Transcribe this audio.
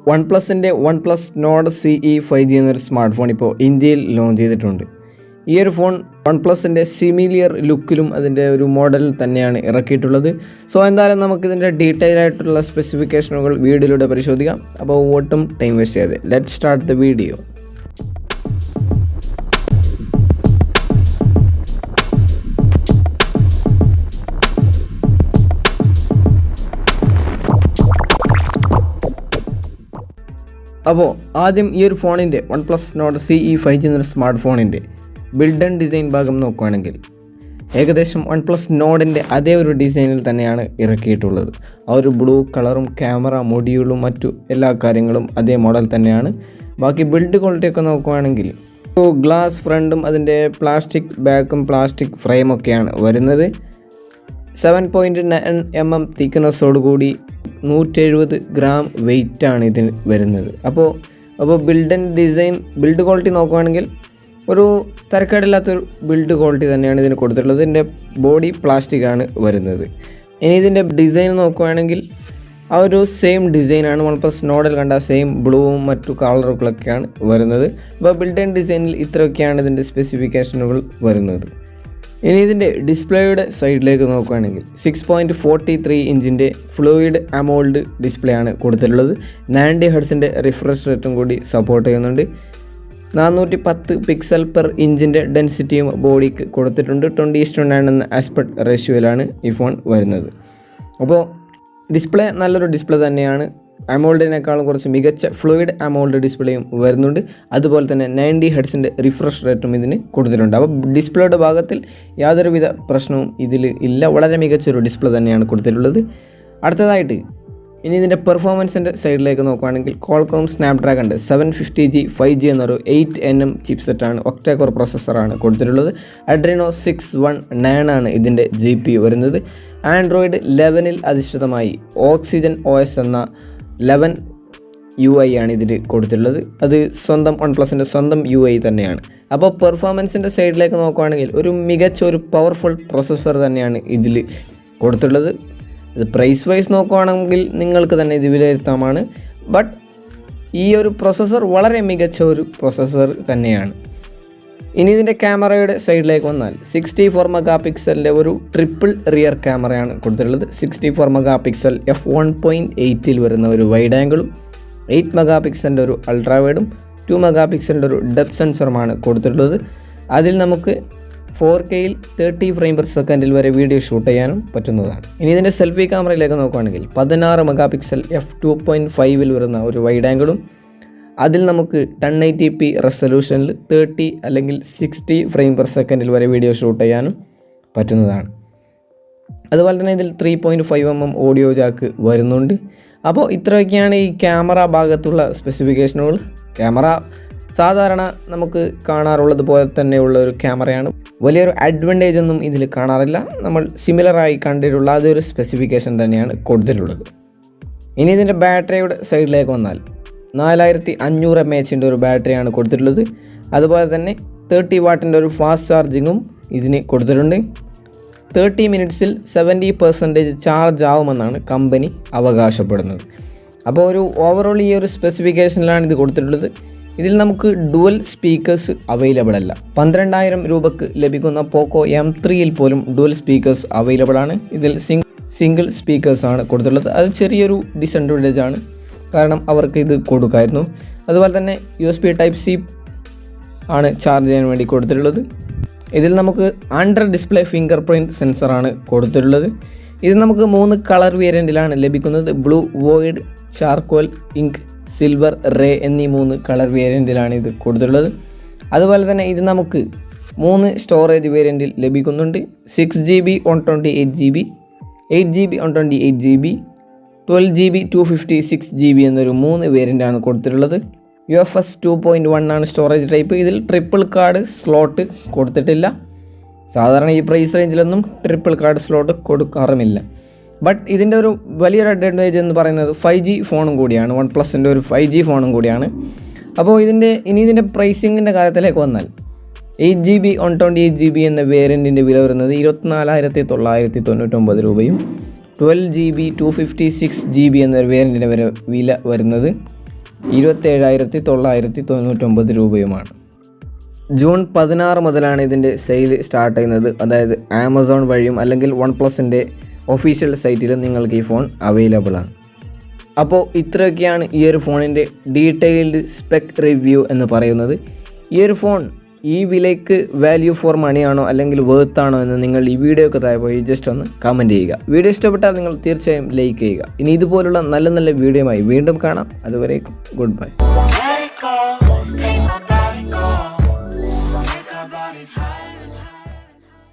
OnePlusൻ്റെ OnePlus Nord CE 5G എന്നൊരു smart phone ഇപ്പോൾ ഇന്ത്യയിൽ ലോഞ്ച് ചെയ്തിട്ടുണ്ട്. ഈ ഒരു ഫോൺ OnePlusൻ്റെ സിമിലിയർ ലുക്കിലും അതിൻ്റെ ഒരു മോഡലിൽ തന്നെയാണ് ഇറക്കിയിട്ടുള്ളത്. സോ എന്തായാലും നമുക്കിതിൻ്റെ ഡീറ്റെയിൽ ആയിട്ടുള്ള സ്പെസിഫിക്കേഷനുകൾ വീഡിയോയിലൂടെ പരിശോധിക്കാം. അപ്പോൾ ഒട്ടും ടൈം വേസ്റ്റ് ചെയ്യാതെ ലെറ്റ് സ്റ്റാർട്ട് ദ വീഡിയോ. അപ്പോൾ ആദ്യം ഈ ഒരു ഫോണിൻ്റെ OnePlus Nord CE 5G എന്നൊരു സ്മാർട്ട് ഫോണിൻ്റെ ബിൽഡ് ആൻഡ് ഡിസൈൻ ഭാഗം നോക്കുകയാണെങ്കിൽ ഏകദേശം OnePlus Nordൻ്റെ അതേ ഒരു ഡിസൈനിൽ തന്നെയാണ് ഇറക്കിയിട്ടുള്ളത്. ആ ഒരു ബ്ലൂ കളറും ക്യാമറ മൊഡ്യൂളും മറ്റു എല്ലാ കാര്യങ്ങളും അതേ മോഡൽ തന്നെയാണ്. ബാക്കി ബിൽഡ് ക്വാളിറ്റിയൊക്കെ നോക്കുകയാണെങ്കിൽ ഗ്ലാസ് ഫ്രണ്ടും അതിൻ്റെ പ്ലാസ്റ്റിക് ബാക്കും പ്ലാസ്റ്റിക് ഫ്രെയിമൊക്കെയാണ് വരുന്നത്. 7.9 mm തിക്നെസ്സോടുകൂടി 170 ഗ്രാം വെയ്റ്റാണ് ഇതിന് വരുന്നത്. അപ്പോൾ build and design build quality നോക്കുകയാണെങ്കിൽ ഒരു തരക്കേടില്ലാത്തൊരു ബിൽഡ് ക്വാളിറ്റി തന്നെയാണ് ഇതിന് കൊടുത്തിട്ടുള്ളത്. ഇതിൻ്റെ ബോഡി പ്ലാസ്റ്റിക് ആണ് വരുന്നത്. ഇനി ഇതിൻ്റെ ഡിസൈൻ നോക്കുകയാണെങ്കിൽ ആ ഒരു സെയിം ഡിസൈനാണ് OnePlus Nordൽ കണ്ട സെയിം ബ്ലൂവും മറ്റു കളറുകളൊക്കെയാണ് വരുന്നത്. അപ്പോൾ ബിൽഡ് ആൻഡ് ഡിസൈനിൽ ഇത്രയൊക്കെയാണ് ഇതിൻ്റെ സ്പെസിഫിക്കേഷനുകൾ വരുന്നത്. ഇനി ഇതിൻ്റെ ഡിസ്പ്ലേയുടെ സൈഡിലേക്ക് നോക്കുകയാണെങ്കിൽ 6.43 ഇഞ്ചിൻ്റെ ഫ്ലൂയിഡ് അമോൾഡ് ഡിസ്പ്ലേ ആണ് കൊടുത്തിട്ടുള്ളത്. 90 ഹെർട്സിൻ്റെ റിഫ്രഷ് റേറ്റും കൂടി സപ്പോർട്ട് ചെയ്യുന്നുണ്ട്. 410 പിക്സൽ പെർ ഇഞ്ചിൻ്റെ ഡെൻസിറ്റിയും ബോഡിക്ക് കൊടുത്തിട്ടുണ്ട്. 20:9 എന്ന ആസ്പെക്ട് റേഷ്യോയിലാണ് ഈ ഫോൺ വരുന്നത്. അപ്പോൾ ഡിസ്പ്ലേ നല്ലൊരു ഡിസ്പ്ലേ തന്നെയാണ്. അമോൾഡിനേക്കാളും കുറച്ച് മികച്ച ഫ്ലൂയിഡ് അമോൾഡ് ഡിസ്പ്ലേയും വരുന്നുണ്ട്. അതുപോലെ തന്നെ 90 ഹെർട്സിൻ്റെ റിഫ്രഷ് റേറ്റും ഇതിന് കൊടുത്തിട്ടുണ്ട്. അപ്പോൾ ഡിസ്പ്ലേയുടെ ഭാഗത്തിൽ യാതൊരുവിധ പ്രശ്നവും ഇതിൽ ഇല്ല. വളരെ മികച്ചൊരു ഡിസ്പ്ലേ തന്നെയാണ് കൊടുത്തിട്ടുള്ളത്. അടുത്തതായിട്ട് ഇനി ഇതിൻ്റെ പെർഫോമൻസിൻ്റെ സൈഡിലേക്ക് നോക്കുകയാണെങ്കിൽ Qualcomm Snapdragonൻ്റെ 750G 5G എന്നൊരു 8nm ചിപ്സെറ്റാണ് ഒക്ടാ കോർ പ്രോസസ്സറാണ് കൊടുത്തിട്ടുള്ളത്. Adreno 619 ആണ് ഇതിൻ്റെ GPU വരുന്നത്. ആൻഡ്രോയിഡ് 11ൽ അധിഷ്ഠിതമായി ഓക്സിജൻ OS എന്ന 11 UI ആണ് ഇതിൽ കൊടുത്തിട്ടുള്ളത്. അത് സ്വന്തം OnePlusൻ്റെ സ്വന്തം UI തന്നെയാണ്. അപ്പോൾ പെർഫോമൻസിൻ്റെ സൈഡിലേക്ക് നോക്കുകയാണെങ്കിൽ ഒരു മികച്ച ഒരു പവർഫുൾ പ്രൊസസ്സർ തന്നെയാണ് ഇതിൽ കൊടുത്തിട്ടുള്ളത്. ഇത് പ്രൈസ് വൈസ് നോക്കുകയാണെങ്കിൽ നിങ്ങൾക്ക് തന്നെ ഇത് വിലയിരുത്താമാണ്. ബട്ട് ഈ ഒരു പ്രൊസസ്സർ വളരെ മികച്ച ഒരു പ്രൊസസ്സർ തന്നെയാണ്. ഇനി ഇതിൻ്റെ ക്യാമറയുടെ സൈഡിലേക്ക് വന്നാൽ 64 മെഗാ പിക്സലിൻ്റെ ഒരു ട്രിപ്പിൾ റിയർ ക്യാമറയാണ് കൊടുത്തിട്ടുള്ളത്. 64 മെഗാ പിക്സൽ f1.8ൽ വരുന്ന ഒരു വൈഡ് ആംഗിളും 8 മെഗാ പിക്സലിൻ്റെ ഒരു അൾട്രാ വൈഡും 2 മെഗാ പിക്സലിൻ്റെ ഒരു ഡെപ്ത് സെൻസറുമാണ് കൊടുത്തിട്ടുള്ളത്. അതിൽ നമുക്ക് 4Kയിൽ 30 ഫ്രെയിം പെർ സെക്കൻഡിൽ വരെ വീഡിയോ ഷൂട്ട് ചെയ്യാനും പറ്റുന്നതാണ്. ഇനി ഇതിൻ്റെ സെൽഫി ക്യാമറയിലേക്ക് നോക്കുകയാണെങ്കിൽ 16 മെഗാ പിക്സൽ f2.5ൽ വരുന്ന ഒരു വൈഡ് ആംഗിളും അതിൽ നമുക്ക് 1080p റെസൊല്യൂഷനിൽ 30 അല്ലെങ്കിൽ 60 ഫ്രെയിം പെർ സെക്കൻഡിൽ വരെ വീഡിയോ ഷൂട്ട് ചെയ്യാനും പറ്റുന്നതാണ്. അതുപോലെ തന്നെ ഇതിൽ 3.5 mm ഓഡിയോ ജാക്ക് വരുന്നുണ്ട്. അപ്പോൾ ഇത്രയൊക്കെയാണ് ഈ ക്യാമറ ഭാഗത്തുള്ള സ്പെസിഫിക്കേഷനുകൾ. ക്യാമറ സാധാരണ നമുക്ക് കാണാറുള്ളത് പോലെ തന്നെയുള്ള ഒരു ക്യാമറയാണ്. വലിയൊരു അഡ്വാൻറ്റേജ് ഒന്നും ഇതിൽ കാണാറില്ല. നമ്മൾ സിമിലറായി കണ്ടിട്ടുള്ള അതൊരു സ്പെസിഫിക്കേഷൻ തന്നെയാണ് കൊടുത്തിട്ടുള്ളത്. ഇനി ഇതിൻ്റെ ബാറ്ററിയുടെ സൈഡിലേക്ക് വന്നാൽ 4500 mAhൻ്റെ ഒരു ബാറ്ററിയാണ് കൊടുത്തിട്ടുള്ളത്. അതുപോലെ തന്നെ 30 വാട്ടിൻ്റെ ഒരു ഫാസ്റ്റ് ചാർജിങ്ങും ഇതിന് കൊടുത്തിട്ടുണ്ട്. 30 മിനിറ്റ്സിൽ 70% ചാർജ് ആവുമെന്നാണ് കമ്പനി അവകാശപ്പെടുന്നത്. അപ്പോൾ ഒരു ഓവറോൾ ഈ ഒരു സ്പെസിഫിക്കേഷനിലാണ് ഇത് കൊടുത്തിട്ടുള്ളത്. ഇതിൽ നമുക്ക് ഡുവൽ സ്പീക്കേഴ്സ് അവൈലബിൾ അല്ല. 12,000 രൂപക്ക് ലഭിക്കുന്ന പോക്കോ M3യിൽ പോലും ഡുവൽ സ്പീക്കേഴ്സ് അവൈലബിൾ ആണ്. ഇതിൽ സിംഗിൾ സ്പീക്കേഴ്സാണ് കൊടുത്തിട്ടുള്ളത്. അത് ചെറിയൊരു ഡിസഡ്വാൻറ്റേജ് ആണ്, കാരണം അവർക്ക് ഇത് കൊടുക്കായിരുന്നു. അതുപോലെ തന്നെ USB Type-C ആണ് ചാർജ് ചെയ്യാൻ വേണ്ടി കൊടുത്തിട്ടുള്ളത്. ഇതിൽ നമുക്ക് അണ്ടർ ഡിസ്പ്ലേ ഫിംഗർ പ്രിൻറ്റ് സെൻസറാണ് കൊടുത്തിട്ടുള്ളത്. ഇത് നമുക്ക് 3 കളർ വേരിയൻറ്റിലാണ് ലഭിക്കുന്നത്. Blue, void, charcoal, ink, silver, ray എന്നീ 3 കളർ വേരിയൻറ്റിലാണ് ഇത് കൊടുത്തിട്ടുള്ളത്. അതുപോലെ തന്നെ ഇത് നമുക്ക് 3 സ്റ്റോറേജ് വേരിയൻറ്റിൽ ലഭിക്കുന്നുണ്ട്. 6GB 128GB, 8GB 128GB, 12GB 256GB എന്നൊരു 3 വേരിയൻ്റാണ് കൊടുത്തിട്ടുള്ളത്. UFS 2.1 ആണ് സ്റ്റോറേജ് ടൈപ്പ്. ഇതിൽ ട്രിപ്പിൾ കാർഡ് സ്ലോട്ട് കൊടുത്തിട്ടില്ല. സാധാരണ ഈ പ്രൈസ് റേഞ്ചിലൊന്നും ട്രിപ്പിൾ കാർഡ് സ്ലോട്ട് കൊടുക്കാറുമില്ല. ബട്ട് ഇതിൻ്റെ ഒരു വലിയൊരു അഡ്വാൻറ്റേജ് എന്ന് പറയുന്നത് 5G ഫോണും കൂടിയാണ്. OnePlusൻ്റെ ഒരു 5G ഫോണും കൂടിയാണ്. അപ്പോൾ ഇതിൻ്റെ പ്രൈസിങ്ങിൻ്റെ കാര്യത്തിലേക്ക് വന്നാൽ 8GB 128GB എന്ന വേരിയൻറ്റിൻ്റെ വില വരുന്നത് 24,999 രൂപയും 12GB 256GB എന്നൊരു വേരിയൻറ്റിൻ്റെ വില വരുന്നത് 27,999 രൂപയുമാണ്. ജൂൺ 16 മുതലാണ് ഇതിൻ്റെ സെയിൽ സ്റ്റാർട്ട് ചെയ്യുന്നത്. അതായത് ആമസോൺ വഴിയും അല്ലെങ്കിൽ OnePlusൻ്റെ ഒഫീഷ്യൽ സൈറ്റിലും നിങ്ങൾക്ക് ഈ ഫോൺ അവൈലബിൾ ആണ്. അപ്പോൾ ഇത്രയൊക്കെയാണ് ഈ ഒരു ഫോണിൻ്റെ ഡീറ്റെയിൽഡ് സ്പെക് റിവ്യൂ എന്ന് പറയുന്നത്. ഈ ഒരു ഫോൺ ഈ വിലയ്ക്ക് വാല്യൂ ഫോർ മണിയാണോ അല്ലെങ്കിൽ വേർത്താണോ എന്ന് നിങ്ങൾ ഈ വീഡിയോക്ക് താഴെ പോയി ജസ്റ്റ് ഒന്ന് കമൻറ്റ് ചെയ്യുക. വീഡിയോ ഇഷ്ടപ്പെട്ടാൽ നിങ്ങൾ തീർച്ചയായും ലൈക്ക് ചെയ്യുക. ഇനി ഇതുപോലുള്ള നല്ല നല്ല വീഡിയോയുമായി വീണ്ടും കാണാം. അതുവരേക്കും ഗുഡ് ബൈ.